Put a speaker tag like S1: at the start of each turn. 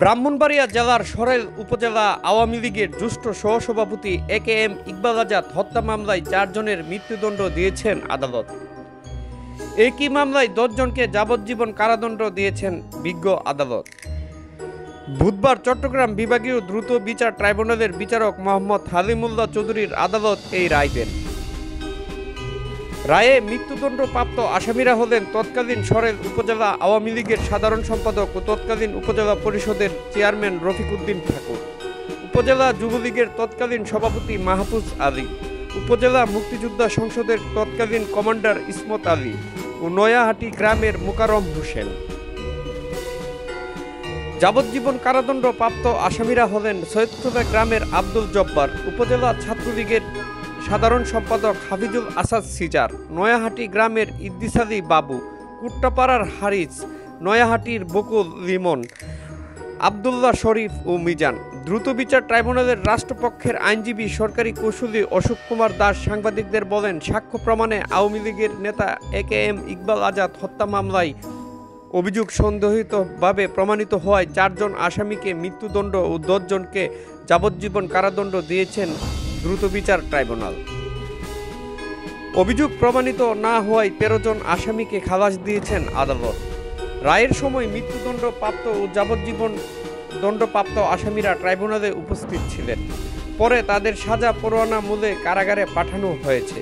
S1: ব্রাহ্মণবাড়িয়া জেলার সরেল উপজেলা আওয়ামী লীগের জ্যেষ্ঠ সহসভাপতি AKM ইকবাল আজাদ হত্যা মামলায় 4 জনের মৃত্যুদণ্ড দিয়েছেন আদালত। একই মামলায় 10 জনকে যাবজ্জীবন কারাদণ্ড দিয়েছেন বিজ্ঞ আদালত। বুধবার চট্টগ্রাম বিভাগীয় দ্রুত বিচার ট্রাইব্যুনালের বিচারক মোহাম্মদ হালিমুল্লাহ চৌধুরীর আদালত এই রায় দেন। রায়ে মৃত্যুদণ্ডপ্রাপ্ত আসামিরা হলেন তৎকালীন সরেল উপজেলা আওয়ামী লীগের সাধারণ সম্পাদক ও তৎকালীন উপজেলা পরিষদের চেয়ারম্যান রফিক উদ্দিন ঠাকুর, উপজেলা যুবলীগের তৎকালীন সভাপতি মাহফুজ আলী, উপজেলা মুক্তিযোদ্ধা সংসদের তৎকালীন কমান্ডার ইসমত আলী ও নয়াহাটি গ্রামের মোকাররম হোসেন। যাবজ্জীবন কারাদণ্ডপ্রাপ্ত আসামিরা হলেন সৈয়দপুরা গ্রামের আব্দুল জব্বার, উপজেলা ছাত্রলীগের সাধারণ সম্পাদক হাফিজুল আসাদ সিজার, নয়াহাটি গ্রামের ইদ্রিস আলী বাবু, কুট্টাপাড়ার হারিস, নয়াহাটির বকুল লিমন, আবদুল্লাহ শরীফ ও মিজান। দ্রুত বিচার ট্রাইব্যুনালের রাষ্ট্রপক্ষের আইনজীবী সরকারি কৌঁসুলি অশোক কুমার দাস সাংবাদিকদের বলেন, সাক্ষ্য প্রমাণে আওয়ামী লীগের নেতা AKM ইকবাল আজাদ হত্যা মামলায় অভিযোগ সন্দেহিতভাবে প্রমাণিত হওয়ায় 4 জন আসামিকে মৃত্যুদণ্ড ও 10 জনকে যাবজ্জীবন কারাদণ্ড দিয়েছেন দ্রুত বিচার ট্রাইব্যুনাল। অভিযোগ প্রমাণিত না হওয়ায় 13 জন আসামিকে খালাস দিয়েছেন আদালত। রায়ের সময় মৃত্যুদণ্ডপ্রাপ্ত ও যাবজ্জীবন দণ্ডপ্রাপ্ত আসামিরা ট্রাইব্যুনালে উপস্থিত ছিলেন। পরে তাদের সাজা পরোয়ানা মূলে কারাগারে পাঠানো হয়েছে।